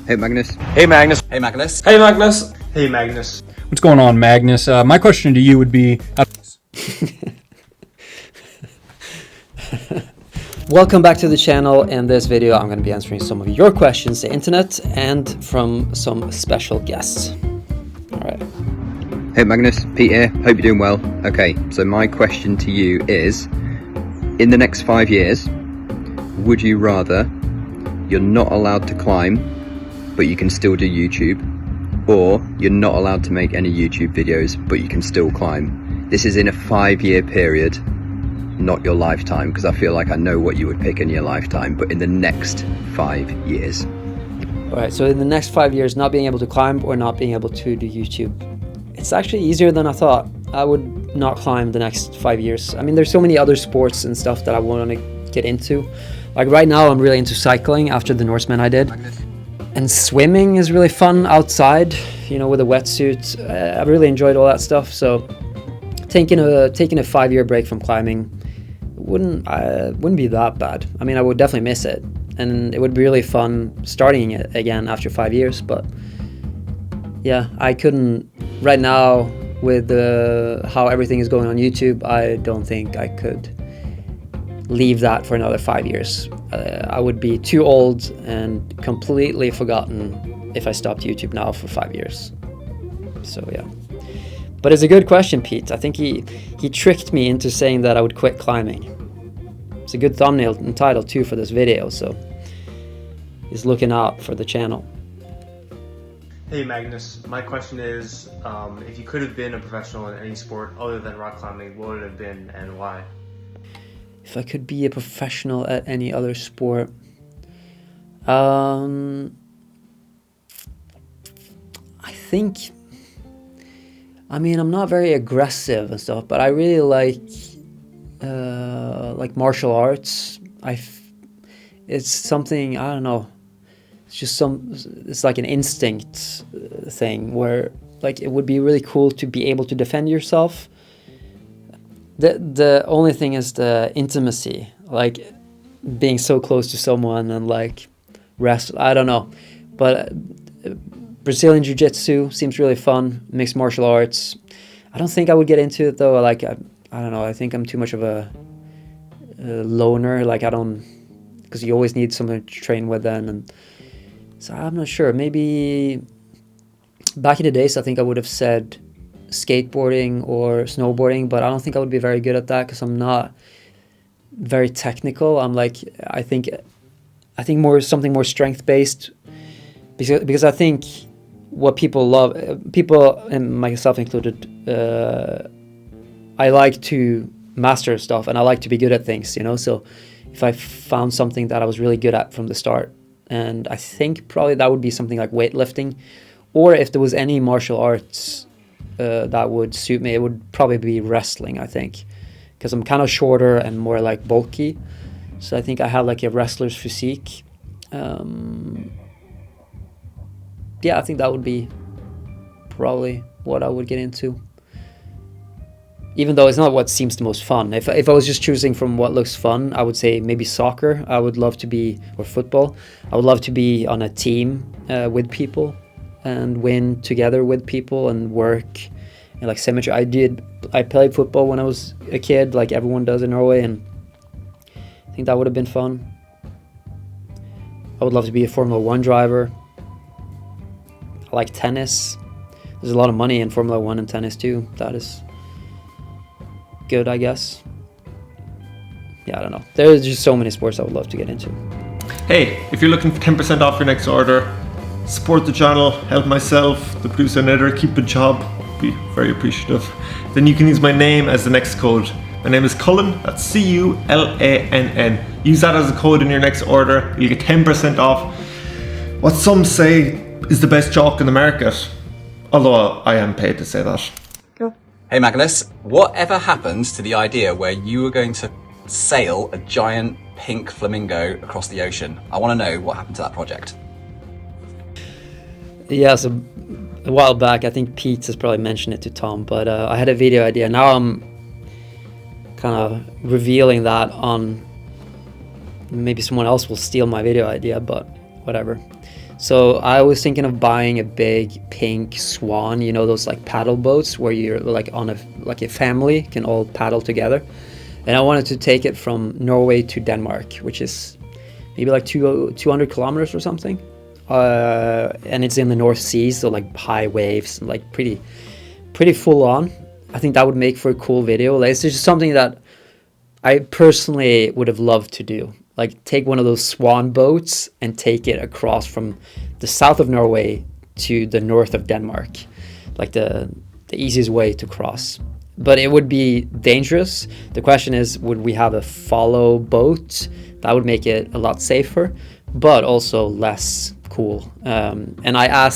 Hey Magnus. Hey Magnus. Hey Magnus. Hey Magnus. Hey Magnus. What's going on, Magnus? My question to you would be... Welcome back to the channel. In this video, I'm going to be answering some of your questions, the internet, and from some special guests. All right. Hey Magnus, Pete here. Hope you're doing well. Okay, so my question to you is, in the next 5 years, would you rather you're not allowed to climb, but you can still do YouTube, or you're not allowed to make any YouTube videos, but you can still climb? This is in a 5-year period, not your lifetime, because I feel like I know what you would pick in your lifetime, but in the next 5 years. All right, so in the next 5 years, not being able to climb or not being able to do YouTube. It's actually easier than I thought. I would not climb the next 5 years. I mean, there's so many other sports and stuff that I want to get into. Like right now, I'm really into cycling after the Norseman I did. And swimming is really fun outside, you know, with a wetsuit. I really enjoyed all that stuff. So taking a 5-year break from climbing wouldn't be that bad. I mean, I would definitely miss it, and it would be really fun starting it again after 5 years. But yeah, I couldn't right now with how everything is going on YouTube. I don't think I could leave that for another 5 years. I would be too old and completely forgotten if I stopped YouTube now for 5 years. So yeah. But it's a good question, Pete. I think he tricked me into saying that I would quit climbing. It's a good thumbnail and title too for this video, so he's looking out for the channel. Hey Magnus, my question is, if you could have been a professional in any sport other than rock climbing, what would it have been and why? If I could be a professional at any other sport, I think, I mean, I'm not very aggressive and stuff, but I really like martial arts. It's something, I don't know, it's just it's like an instinct thing where like it would be really cool to be able to defend yourself. The only thing is the intimacy, like being so close to someone and like wrestle. I don't know, but Brazilian Jiu-Jitsu seems really fun. Mixed martial arts. I don't think I would get into it though. Like I don't know. I think I'm too much of a loner. Like I don't, because you always need someone to train with then, and so I'm not sure. Maybe back in the days, I think I would have said skateboarding or snowboarding, but I don't think I would be very good at that because I'm not very technical. I'm like, I think more something more strength based, because I think what people love, people and myself included, I like to master stuff and I like to be good at things, you know. So if I found something that I was really good at from the start, and I think probably that would be something like weightlifting, or if there was any martial arts that would suit me, it would probably be wrestling, I think, because I'm kind of shorter and more like bulky, so I think I have like a wrestler's physique. Yeah, I think that would be probably what I would get into, even though it's not what seems the most fun. If I was just choosing from what looks fun, I would say maybe soccer. I would love to be, or football. I would love to be on a team with people and win together with people and work and like symmetry. I played football when I was a kid, like everyone does in Norway, and I think that would have been fun. I would love to be a Formula 1 driver. I like tennis. There's a lot of money in Formula 1 and tennis too. That is good, I guess. Yeah, I don't know. There's just so many sports I would love to get into. Hey, if you're looking for 10% off your next order, support the channel, help myself, the producer and editor, keep a job, be very appreciative. Then you can use my name as the next code. My name is Culann, that's C-U-L-A-N-N. Use that as a code in your next order. You'll get 10% off what some say is the best chalk in the market. Although I am paid to say that. Hey Magnus, whatever happened to the idea where you were going to sail a giant pink flamingo across the ocean? I want to know what happened to that project. Yeah, so a while back, I think Pete has probably mentioned it to Tom, but I had a video idea. Now I'm kind of revealing that on, maybe someone else will steal my video idea, but whatever. So I was thinking of buying a big pink Swan, you know, those like paddle boats where you're like on a family can all paddle together. And I wanted to take it from Norway to Denmark, which is maybe like 200 kilometers or something. And it's in the North Sea, so like high waves and like pretty full on. I think that would make for a cool video. Like, it's just something that I personally would have loved to do. Like take one of those swan boats and take it across from the south of Norway to the north of Denmark. Like the easiest way to cross. But it would be dangerous. The question is, would we have a follow boat? That would make it a lot safer, but also less cool. And I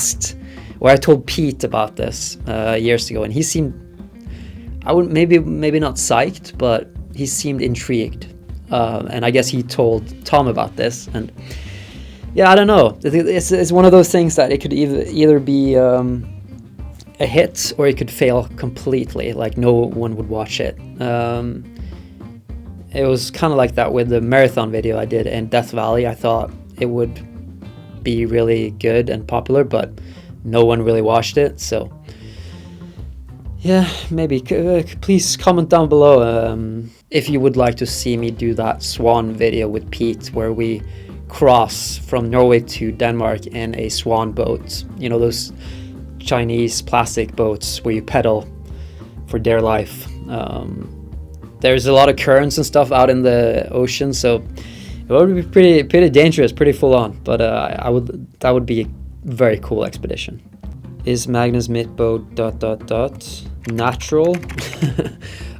told Pete about this years ago, and he seemed, maybe not psyched, but he seemed intrigued. And I guess he told Tom about this, and yeah, I don't know. It's one of those things that it could either be a hit or it could fail completely. Like no one would watch it. It was kind of like that with the marathon video I did in Death Valley. I thought it would be really good and popular, but no one really watched it. So yeah, maybe please comment down below if you would like to see me do that swan video with Pete where we cross from Norway to Denmark in a swan boat. You know, those Chinese plastic boats where you pedal for dear life. There's a lot of currents and stuff out in the ocean, so it would be pretty dangerous, pretty full on. But that would be a very cool expedition. Is Magnus Midtbø ... natural?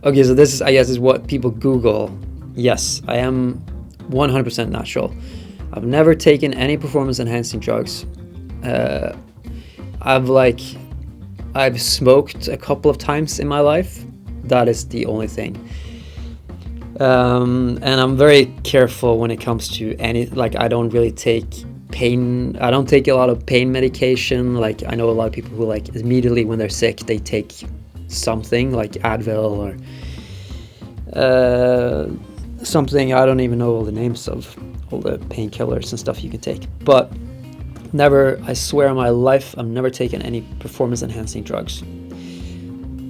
Okay, so this is, I guess, is what people Google. Yes, I am 100% natural. I've never taken any performance enhancing drugs. I've smoked a couple of times in my life. That is the only thing. And I'm very careful when it comes to I don't really take I don't take a lot of pain medication. Like I know a lot of people who like immediately when they're sick, they take something like Advil or something. I don't even know all the names of all the painkillers and stuff you can take. But never, I swear on my life, I've never taken any performance enhancing drugs.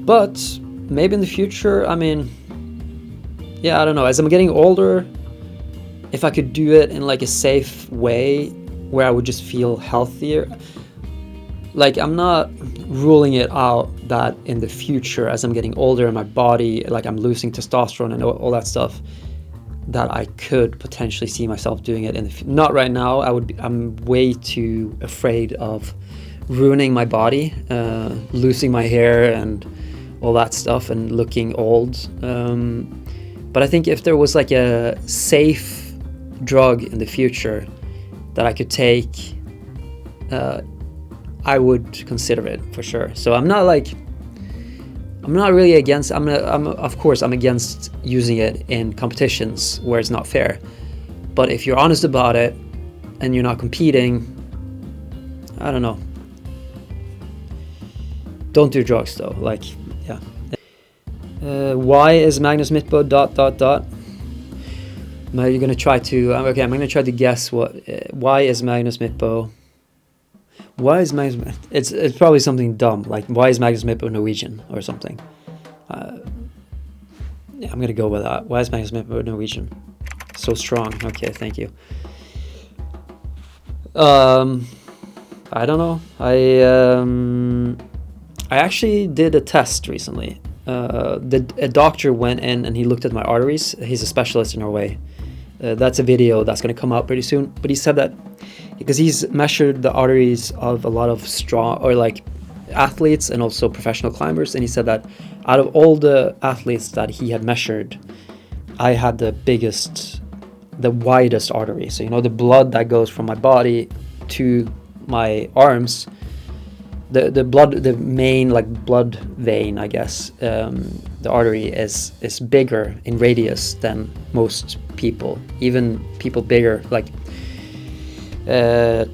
But maybe in the future, I mean, yeah, I don't know. As I'm getting older, if I could do it in like a safe way where I would just feel healthier, like I'm not ruling it out that in the future, as I'm getting older and my body, like I'm losing testosterone and all that stuff, that I could potentially see myself doing it in the not right now. I'm way too afraid of ruining my body, losing my hair and all that stuff and looking old. But I think if there was like a safe drug in the future that I could take, I would consider it for sure. So I'm not really against. Of course I'm against using it in competitions where it's not fair. But if you're honest about it and you're not competing, I don't know. Don't do drugs though. Like, yeah. Why is Magnus Midtbø ... Am I gonna try to? Okay, I'm gonna try to guess what. Why is Magnus Midtbø? Why is Magnus? It's probably something dumb, like why is Magnus Midtbø Norwegian or something. Yeah, I'm gonna go with that. Why is Magnus Midtbø Norwegian? So strong. Okay, thank you. I don't know. I actually did a test recently. A doctor went in and he looked at my arteries. He's a specialist in Norway. That's a video that's going to come out pretty soon. But he said that because he's measured the arteries of a lot of strong or like athletes and also professional climbers, and he said that out of all the athletes that he had measured, I had the widest artery. So, you know, the blood that goes from my body to my arms, the main like blood vein, I guess, the artery is bigger in radius than most people, even people bigger, like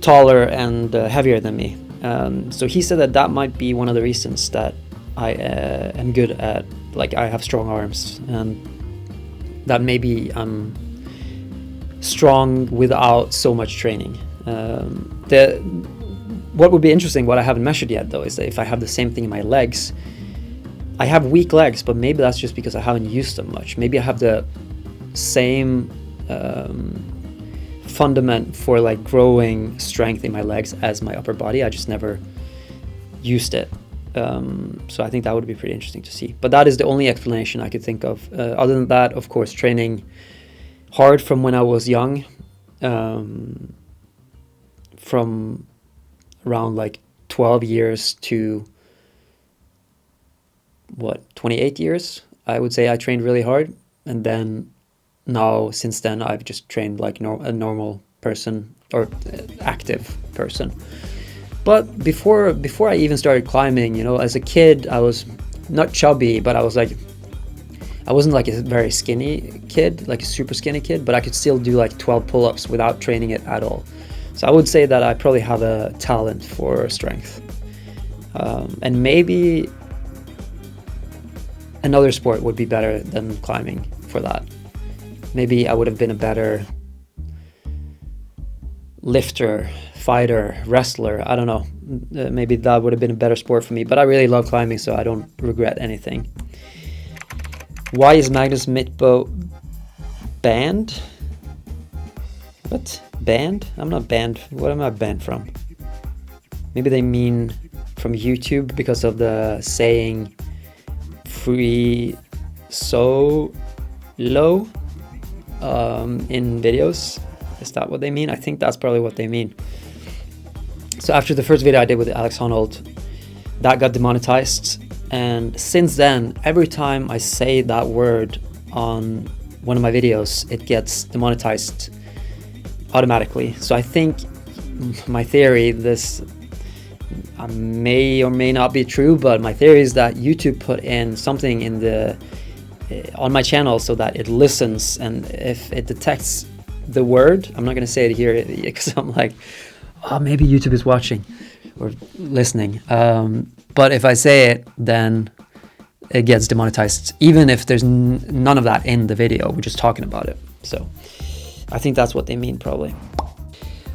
taller and heavier than me. So he said that might be one of the reasons that I am good at, like I have strong arms, and that maybe I'm strong without so much training. what would be interesting, what I haven't measured yet though, is that if I have the same thing in my legs. I have weak legs, but maybe that's just because I haven't used them much. Maybe I have the same fundament for like growing strength in my legs as my upper body. I just never used it. So I think that would be pretty interesting to see. But that is the only explanation I could think of. Other than that, of course, training hard from when I was young, from around like 12 years to 28 years, I would say I trained really hard. And then now, since then, I've just trained like a normal person or active person. But before I even started climbing, you know, as a kid, I was not chubby, but I wasn't like a very skinny kid, like a super skinny kid, but I could still do like 12 pull-ups without training it at all. So I would say that I probably have a talent for strength. And maybe another sport would be better than climbing for that. Maybe I would have been a better lifter, fighter, wrestler. I don't know. Maybe that would have been a better sport for me. But I really love climbing, so I don't regret anything. Why is Magnus Midtbø banned? What? Banned? I'm not banned. What am I banned from? Maybe they mean from YouTube because of the saying free so low in videos. Is that what they mean? I think that's probably what they mean. So after the first video I did with Alex Honnold, that got demonetized, and since then every time I say that word on one of my videos it gets demonetized automatically. So I think my theory, this may or may not be true, but my theory is that YouTube put in something in the on my channel so that it listens, and if it detects the word, I'm not going to say it here because I'm like, oh, maybe YouTube is watching or listening, but if I say it, then it gets demonetized, even if there's none of that in the video. We're just talking about it. So I think that's what they mean, probably.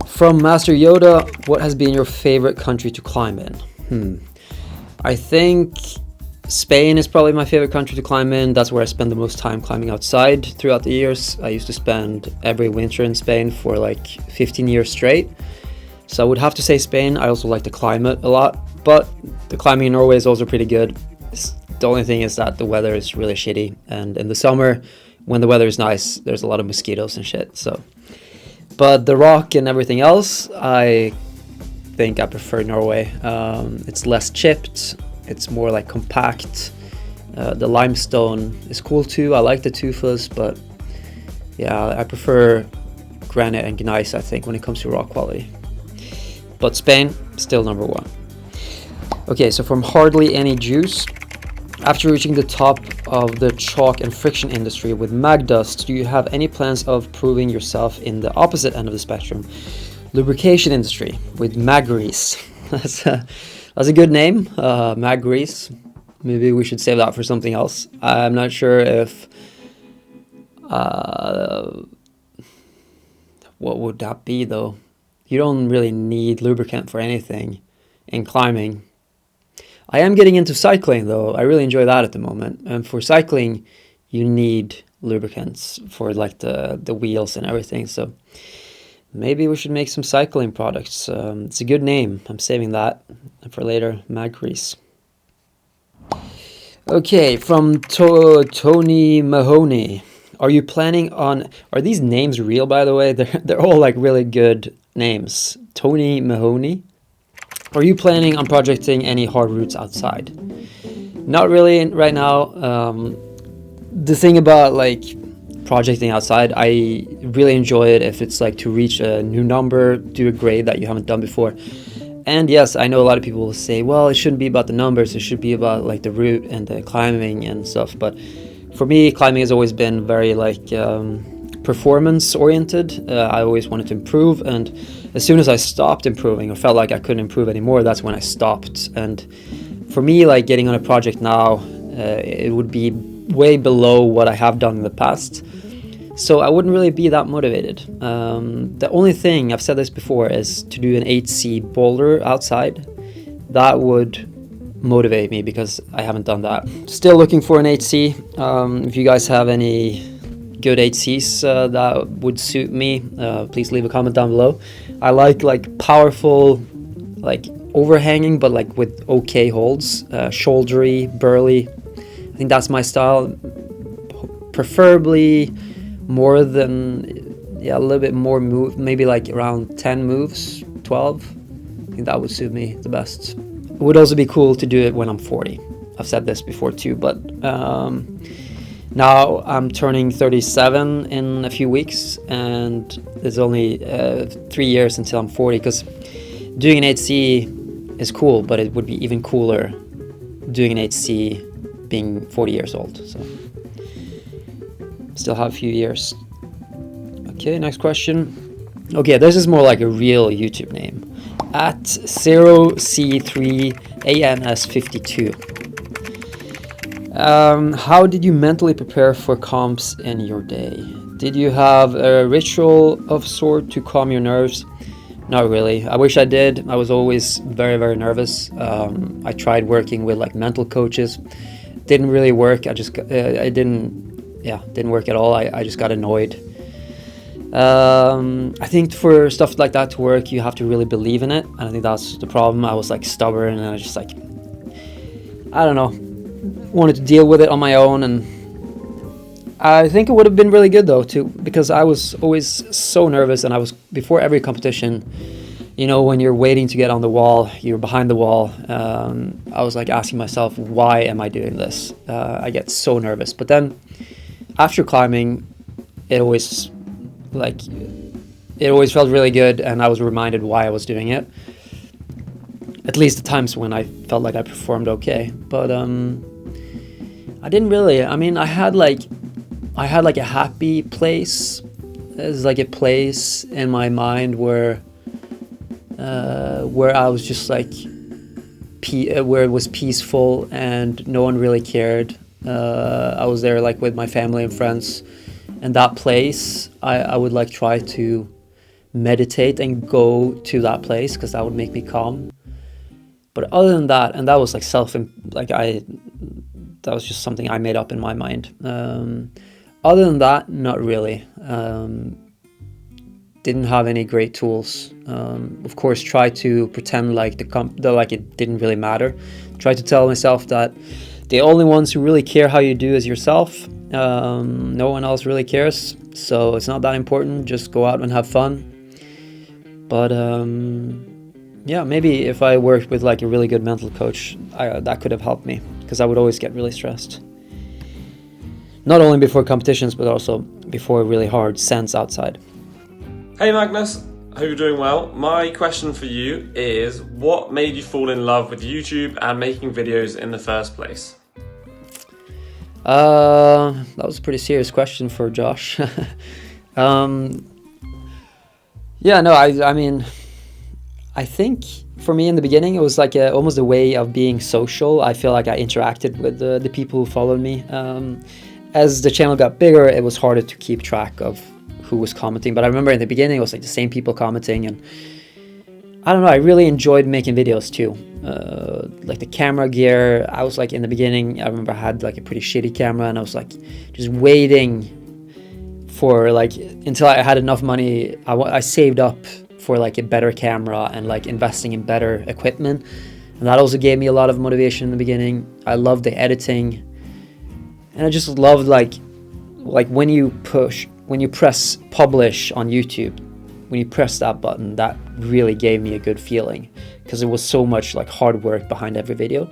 From Master Yoda, what has been your favorite country to climb in? I think Spain is probably my favorite country to climb in. That's where I spend the most time climbing outside throughout the years. I used to spend every winter in Spain for like 15 years straight. So I would have to say Spain. I also like the climate a lot, but the climbing in Norway is also pretty good. The only thing is that the weather is really shitty, and in the summer, when the weather is nice, there's a lot of mosquitoes and shit. So, but the rock and everything else, I think I prefer Norway. It's less chipped. It's more like compact. The limestone is cool too. I like the tufas, but yeah, I prefer granite and gneiss, I think, when it comes to rock quality. But Spain, still number one. Okay, so from Hardly Any Juice. After reaching the top of the chalk and friction industry with Magdust, do you have any plans of proving yourself in the opposite end of the spectrum, lubrication industry, with Magrease? That's a good name, Magrease. Maybe we should save that for something else. I'm not sure if what would that be though? You don't really need lubricant for anything in climbing. I am getting into cycling though. I really enjoy that at the moment. And for cycling, you need lubricants for like the wheels and everything. So maybe we should make some cycling products. It's a good name. I'm saving that for later. Magrease. Okay, from Tony Mahoney. Are you planning on... Are these names real, by the way? They're all like really good names. Tony Mahoney. Are you planning on projecting any hard routes outside? Not really right now. The thing about like projecting outside, I really enjoy it if it's like to reach a new number, do a grade that you haven't done before. And yes, I know a lot of people will say, well, it shouldn't be about the numbers, it should be about like the route and the climbing and stuff. But for me, climbing has always been very like performance oriented. I always wanted to improve, and as soon as I stopped improving or felt like I couldn't improve anymore, that's when I stopped. And for me, like getting on a project now, it would be way below what I have done in the past. So I wouldn't really be that motivated. The only thing, I've said this before, is to do an 8C boulder outside. That would motivate me because I haven't done that. Still looking for an 8C. If you guys have any good 8Cs that would suit me, please leave a comment down below. I like powerful, like overhanging, but like with okay holds, shouldery, burly. I think that's my style. Preferably more than, a little bit more move, maybe like around 10 moves, 12. I think that would suit me the best. It would also be cool to do it when I'm 40. I've said this before too, but now I'm turning 37 in a few weeks, and there's only 3 years until I'm 40, because doing an 8C is cool, but it would be even cooler doing an 8C being 40 years old. So still have a few years. Okay, next question. Okay, this is more like a real YouTube name. At 0C3ANS52. How did you mentally prepare for comps in your day? Did you have a ritual of sort to calm your nerves? Not really. I wish I did. I was always very, very nervous. I tried working with like mental coaches. Didn't really work. Didn't work at all. I just got annoyed. I think for stuff like that to work, you have to really believe in it. And I think that's the problem. I was like stubborn, and I was just like, I don't know, wanted to deal with it on my own. And I think it would have been really good though too, because I was always so nervous, and I was, before every competition, you know, when you're waiting to get on the wall, you're behind the wall, I was like asking myself, why am I doing this? I get so nervous. But then after climbing, it always felt really good, and I was reminded why I was doing it. At least the times when I felt like I performed okay. But I didn't really. I mean, I had like a happy place. There's like a place in my mind where I was just like, where it was peaceful and no one really cared. I was there like with my family and friends, and that place, I would like try to meditate and go to that place, because that would make me calm. But other than that, and that was like that was just something I made up in my mind. Other than that, not really. Didn't have any great tools. Of course, try to pretend like like it didn't really matter. Try to tell myself that the only ones who really care how you do is yourself. No one else really cares, so it's not that important. Just go out and have fun. But yeah, maybe if I worked with like a really good mental coach, that could have helped me, because I would always get really stressed. Not only before competitions, but also before really hard sends outside. Hey Magnus, hope you're doing well. My question for you is, what made you fall in love with YouTube and making videos in the first place? That was a pretty serious question for Josh. Yeah, no, I mean, I think for me in the beginning, it was like almost a way of being social. I feel like I interacted with the people who followed me. As the channel got bigger, it was harder to keep track of who was commenting. But I remember in the beginning, it was like the same people commenting, and I don't know, I really enjoyed making videos too. Like the camera gear, I was like in the beginning, I remember I had like a pretty shitty camera, and I was like just waiting for like until I had enough money. I saved up for like a better camera and like investing in better equipment, and that also gave me a lot of motivation in the beginning. I loved the editing, and I just loved like when you press publish on YouTube, when you press that button, that really gave me a good feeling, because it was so much like hard work behind every video.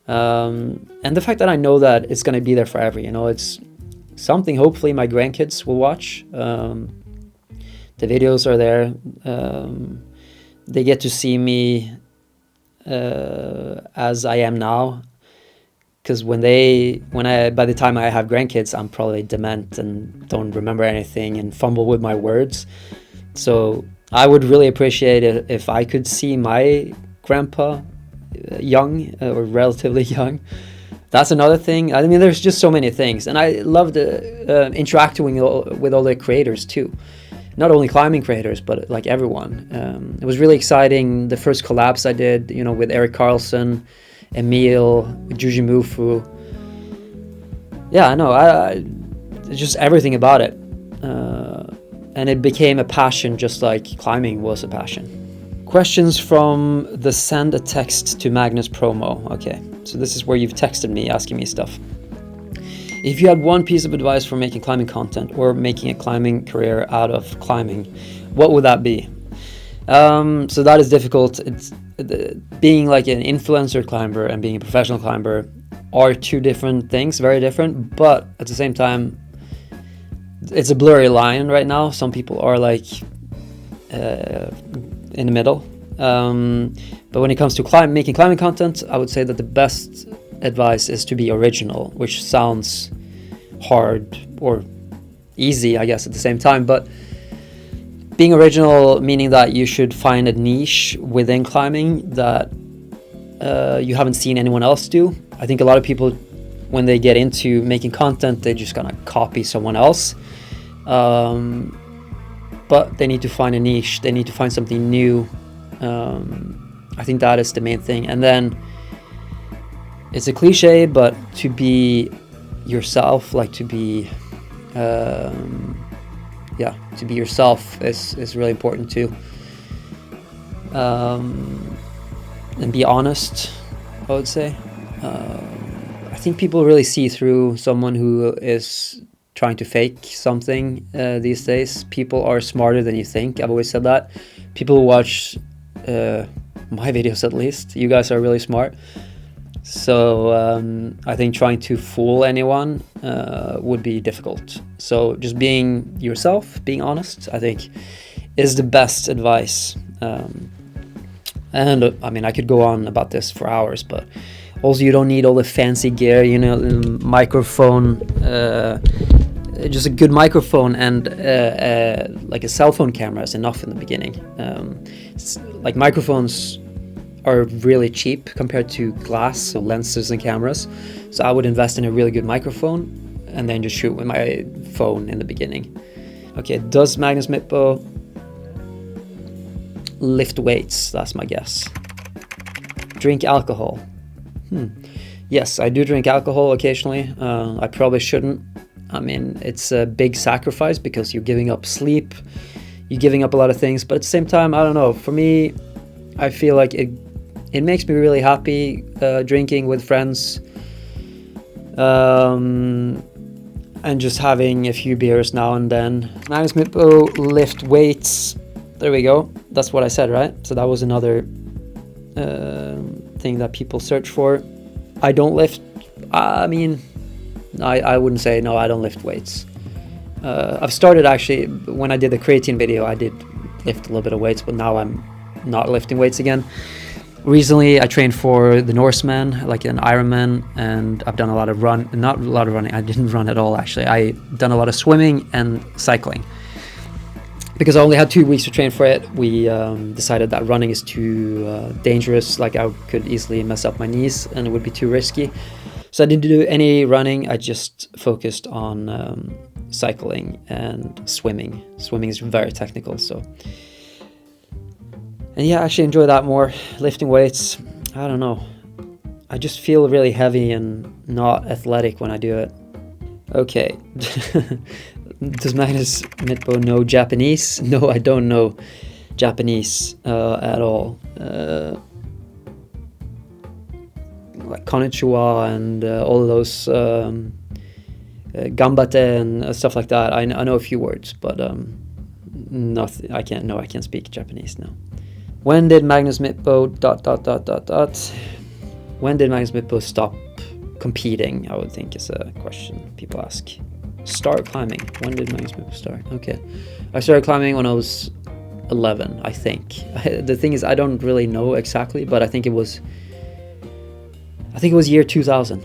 And the fact that I know that it's going to be there forever, you know, it's something hopefully my grandkids will watch. The videos are there. They get to see me as I am now, because by the time I have grandkids, I'm probably dement and don't remember anything and fumble with my words. So I would really appreciate it if I could see my grandpa young, or relatively young, That's another thing. I mean, there's just so many things, and I love the interacting with all the creators too. Not only climbing creators, but like everyone. It was really exciting. The first collabs I did, you know, with Eric Carlsen, Emil, Jujimufu. Yeah, I know. Just everything about it, and it became a passion, just like climbing was a passion. Questions from the send a text to Magnus promo. Okay, so this is where you've texted me asking me stuff. If you had one piece of advice for making climbing content or making a climbing career out of climbing, what would that be? So that is difficult. It's being like an influencer climber and being a professional climber are two different things, very different, but at the same time, it's a blurry line right now. Some people are like in the middle. But when it comes to making climbing content, I would say that the best advice is to be original, which sounds hard or easy, I guess, at the same time. But being original, meaning that you should find a niche within climbing that you haven't seen anyone else do. I think a lot of people, when they get into making content, they're just gonna copy someone else. But they need to find a niche. They need to find something new. I think that is the main thing. And then it's a cliche, but to be yourself, like to be, to be yourself is really important too. And be honest, I would say. I think people really see through someone who is trying to fake something these days. People are smarter than you think. I've always said that. People who watch my videos, at least, you guys are really smart. So I think trying to fool anyone would be difficult. So just being yourself, being honest, I think is the best advice. And I mean, I could go on about this for hours, but also you don't need all the fancy gear, you know, microphone, just a good microphone and like a cell phone camera is enough in the beginning. Like microphones are really cheap compared to glass, so lenses and cameras. So I would invest in a really good microphone and then just shoot with my phone in the beginning. Okay, does Magnus Midtbø lift weights? That's my guess. Drink alcohol. Yes, I do drink alcohol occasionally. I probably shouldn't. I mean, it's a big sacrifice because you're giving up sleep, you're giving up a lot of things, but at the same time, I don't know, for me, I feel like it makes me really happy drinking with friends and just having a few beers now and then. Magnus Midtbø lift weights. There we go. That's what I said, right? So that was another thing that people search for. I don't lift. I mean, I wouldn't say no, I don't lift weights. I've started actually, when I did the creatine video, I did lift a little bit of weights, but now I'm not lifting weights again. Recently, I trained for the Norseman, like an Ironman, and I've done a lot of not a lot of running. I didn't run at all, actually. I done a lot of swimming and cycling. Because I only had 2 weeks to train for it, we decided that running is too dangerous. Like I could easily mess up my knees and it would be too risky. So I didn't do any running. I just focused on cycling and swimming. Swimming is very technical, so. And yeah, I actually enjoy that more. Lifting weights, I don't know. I just feel really heavy and not athletic when I do it. Okay. Does Magnus Midtbø know Japanese? No, I don't know Japanese at all. Like konnichiwa and all of those gambate and stuff like that. I know a few words, but nothing. I can't speak Japanese now. When did Magnus Midtbø ... When did Magnus Midtbø stop competing? I would think is a question people ask. Start climbing. When did Magnus Midtbø start? Okay, I started climbing when I was 11, I think. The thing is, I don't really know exactly, but I think it was year 2000.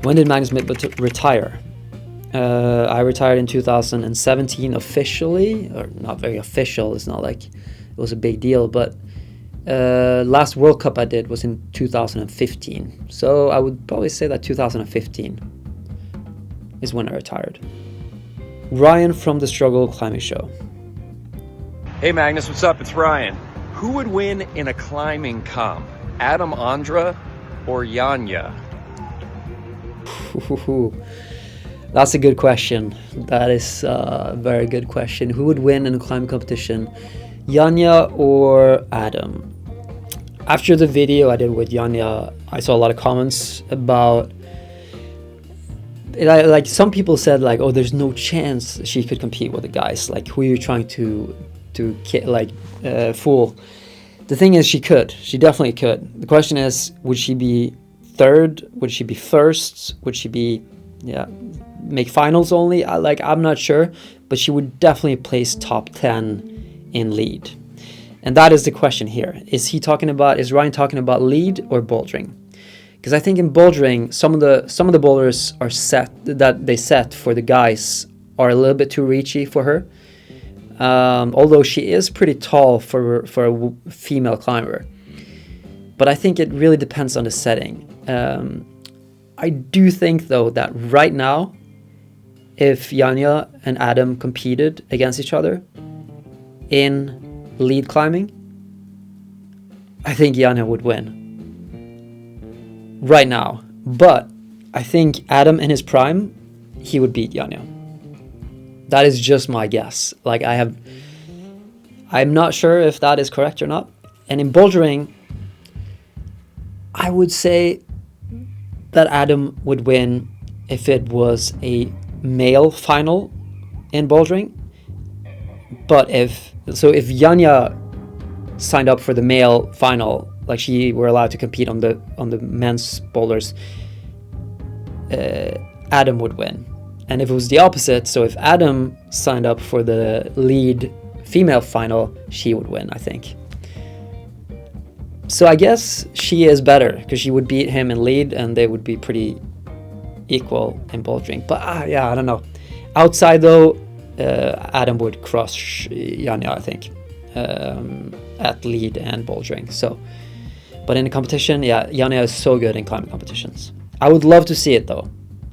When did Magnus Midtbø retire? I retired in 2017 officially, or not very official. It's not like it was a big deal, but Last World Cup I did was in 2015. So I would probably say that 2015 is when I retired. Ryan from the Struggle Climbing Show. Hey Magnus, what's up? It's Ryan. Who would win in a climbing comp? Adam Ondra or Janja? That's a good question. That is a very good question. Who would win in a climbing competition? Janja or Adam? After the video I did with Janja, I saw a lot of comments about it. Like some people said, like, oh, there's no chance she could compete with the guys. Like, who are you trying to fool? The thing is, she could. She definitely could. The question is, would she be third? Would she be first? Would she be, make finals only? I'm not sure, but she would definitely place top 10 in lead. And that is the question here. Is Ryan talking about lead or bouldering? Because I think in bouldering, some of the boulders are set for the guys are a little bit too reachy for her. Although she is pretty tall for a female climber. But I think it really depends on the setting. I do think though that right now, if Janja and Adam competed against each other in lead climbing, I think Janja would win right now. But I think Adam in his prime, he would beat Janja. That is just my guess. I'm not sure if that is correct or not. And in bouldering, I would say that Adam would win if it was a male final in bouldering. But if Janja signed up for the male final, like she were allowed to compete on the men's boulders, Adam would win. And if it was the opposite, so if Adam signed up for the lead female final, she would win, I think. So I guess she is better because she would beat him in lead and they would be pretty equal in bouldering. But I don't know. Outside though, Adam would crush Janja, I think, at lead and bouldering. So, but in a competition, Janja is so good in climbing competitions. I would love to see it though.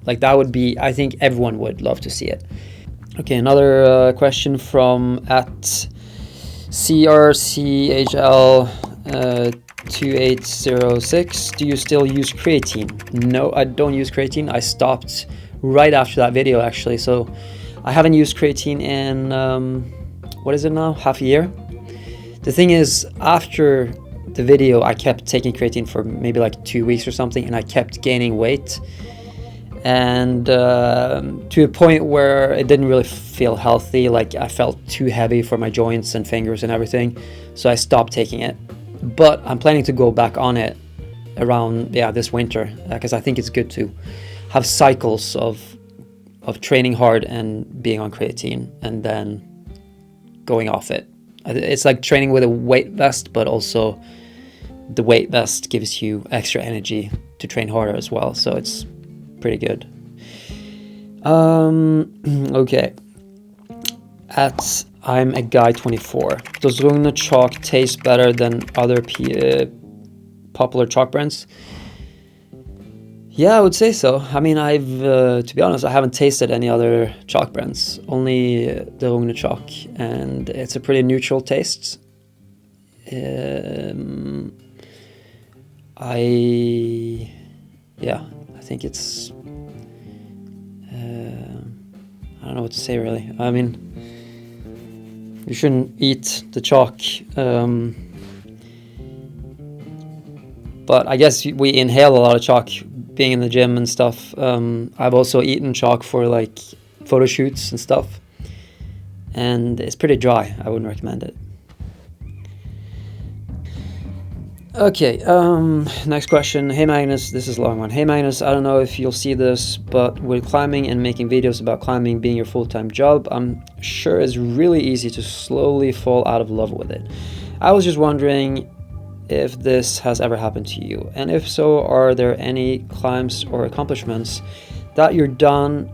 Like that would be, I think everyone would love to see it. Okay, another question from @CRCHL2806. Do you still use creatine? No, I don't use creatine. I stopped right after that video actually. So I haven't used creatine in, what is it now? Half a year. The thing is, after the video, I kept taking creatine for maybe like 2 weeks or something, and I kept gaining weight. And to a point where it didn't really feel healthy. Like I felt too heavy for my joints and fingers and everything, so I stopped taking it. But I'm planning to go back on it around this winter, because I think it's good to have cycles of training hard and being on creatine and then going off it. It's like training with a weight vest, but also the weight vest gives you extra energy to train harder as well, so it's pretty good. Okay. I'm a guy 24. Does Rundle chalk taste better than other popular chalk brands? Yeah, I would say so. I mean, to be honest, I haven't tasted any other chalk brands. Only the Rundle chalk, and it's a pretty neutral taste. I think it's, I don't know what to say really. I mean, you shouldn't eat the chalk, but I guess we inhale a lot of chalk being in the gym and stuff. I've also eaten chalk for like photo shoots and stuff, and it's pretty dry. I wouldn't recommend it. Okay, next question. Hey Magnus, this is a long one. Hey Magnus, I don't know if you'll see this, but with climbing and making videos about climbing being your full-time job, I'm sure it's really easy to slowly fall out of love with it. I was just wondering if this has ever happened to you, and if so, are there any climbs or accomplishments that you're done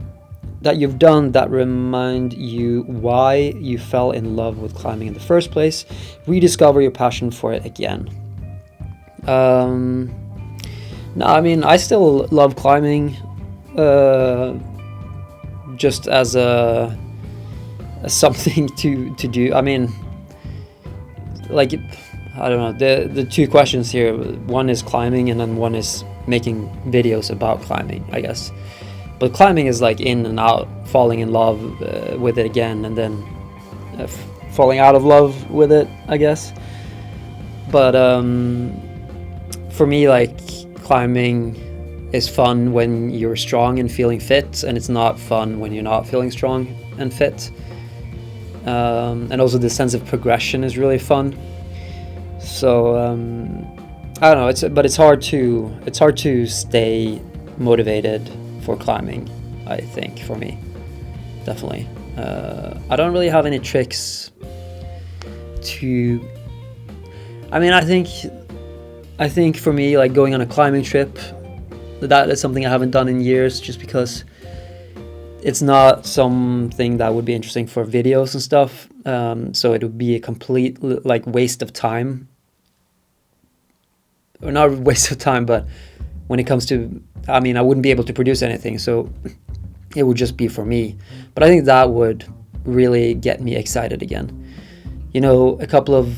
that you've done that remind you why you fell in love with climbing in the first place. Rediscover your passion for it again. No, I mean, I still love climbing, just as something to do. I mean, like, I don't know, the two questions here, one is climbing and then one is making videos about climbing, I guess. But climbing is like in and out, falling in love with it again, and then falling out of love with it, I guess. But for me, like, climbing is fun when you're strong and feeling fit, and it's not fun when you're not feeling strong and fit. And also the sense of progression is really fun. So I don't know, it's hard to stay motivated for climbing, I think, for me, definitely. I don't really have any tricks to, I mean, I think for me, like, going on a climbing trip, that is something I haven't done in years, just because it's not something that would be interesting for videos and stuff. So it would be a complete, like, waste of time. Or not a waste of time, but when it comes to, I mean, I wouldn't be able to produce anything, so it would just be for me. But I think that would really get me excited again. You know, a couple of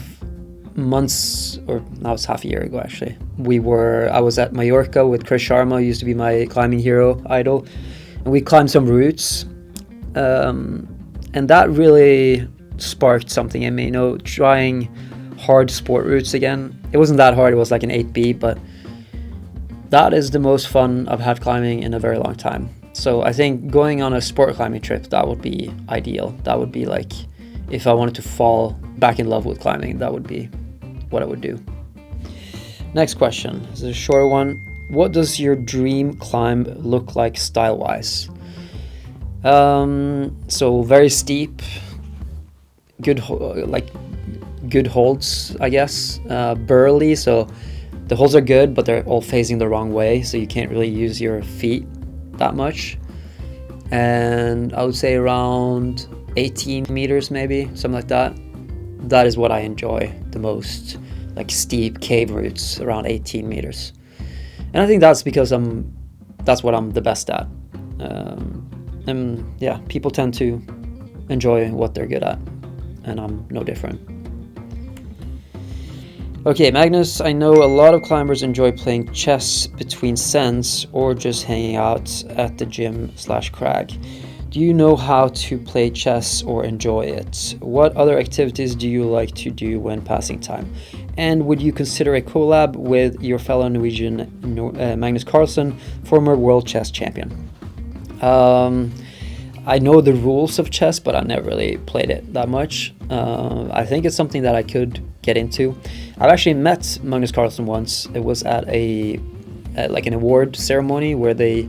months, or now it's half a year ago actually, I was at Mallorca with Chris Sharma, who used to be my climbing hero idol, and we climbed some routes, and that really sparked something in me, you know, trying hard sport routes again. It wasn't that hard, it was like an 8B, but that is the most fun I've had climbing in a very long time. So I think going on a sport climbing trip, that would be ideal. That would be like, if I wanted to fall back in love with climbing, that would be what I would do. Next question, this is a short one. What does your dream climb look like style-wise? So very steep, good holds, I guess. Burly, so the holds are good, but they're all facing the wrong way, so you can't really use your feet that much. And I would say around 18 meters, maybe, something like that. That is what I enjoy the most, like steep cave routes around 18 meters. And I think that's because that's what I'm the best at. And yeah, people tend to enjoy what they're good at, and I'm no different. Okay, Magnus, I know a lot of climbers enjoy playing chess between sends or just hanging out at the gym/crag. Do you know how to play chess or enjoy it? What other activities do you like to do when passing time? And would you consider a collab with your fellow Norwegian Magnus Carlsen, former world chess champion? I know the rules of chess, but I never really played it that much. I think it's something that I could get into. I've actually met Magnus Carlsen once. It was at like an award ceremony where they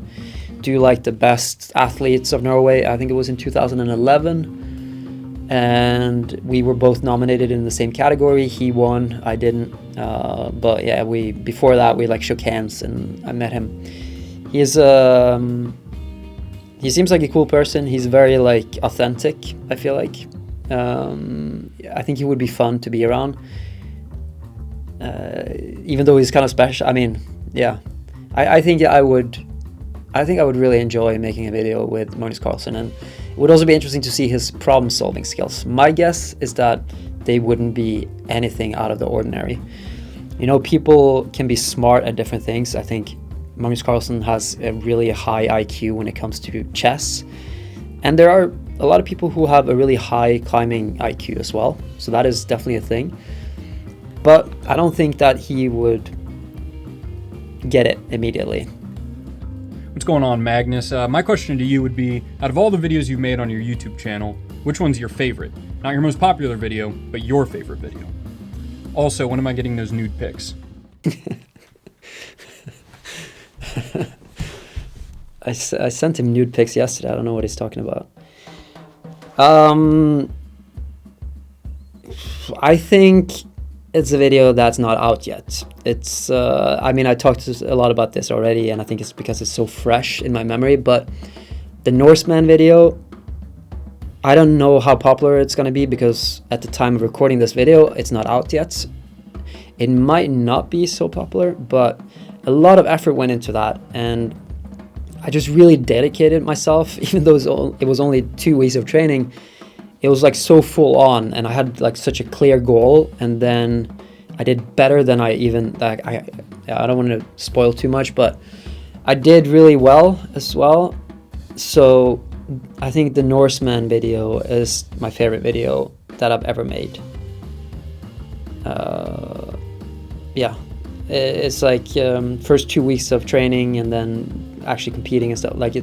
do like the best athletes of Norway. I think it was in 2011, and we were both nominated in the same category. He won, I didn't. But yeah, before that we like shook hands and I met him. He seems like a cool person. He's very like authentic, I feel like. I think he would be fun to be around. Even though he's kind of special. I mean, yeah. I think I would really enjoy making a video with Magnus Carlsen, and it would also be interesting to see his problem-solving skills. My guess is that they wouldn't be anything out of the ordinary. You know, people can be smart at different things. I think Magnus Carlsen has a really high IQ when it comes to chess. And there are a lot of people who have a really high climbing IQ as well. So that is definitely a thing. But I don't think that he would get it immediately. What's going on, Magnus? My question to you would be, out of all the videos you've made on your YouTube channel, which one's your favorite? Not your most popular video, but your favorite video. Also, when am I getting those nude pics? I sent him nude pics yesterday. I don't know what he's talking about. I think it's a video that's not out yet. It's, I mean, I talked a lot about this already, and I think it's because it's so fresh in my memory, but The Norseman video, I don't know how popular it's going to be because at the time of recording this video, it's not out yet. It might not be so popular, but a lot of effort went into that, and I just really dedicated myself, even though it was only 2 weeks of training. It was like so full on, and I had like such a clear goal, and then I did better than I even, like, I don't want to spoil too much, but I did really well as well. So I think the Norseman video is my favorite video that I've ever made. Yeah, it's like first 2 weeks of training and then actually competing and stuff. Like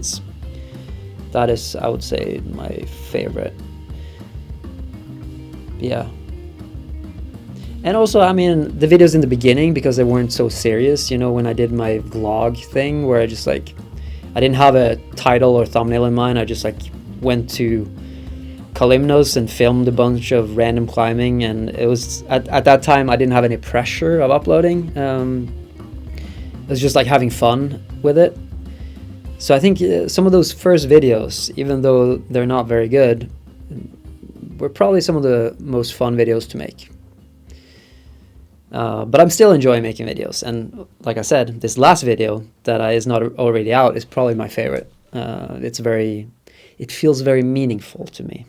that is, I would say, my favorite. Yeah. And also, I mean, the videos in the beginning, because they weren't so serious, you know, when I did my vlog thing where I just like, I didn't have a title or thumbnail in mind. I just like went to Kalimnos and filmed a bunch of random climbing, and it was at that time I didn't have any pressure of uploading. It was just like having fun with it. So I think some of those first videos, even though they're not very good, were probably some of the most fun videos to make. But I'm still enjoying making videos, and like I said, this last video that is not already out is probably my favorite. It feels very meaningful to me.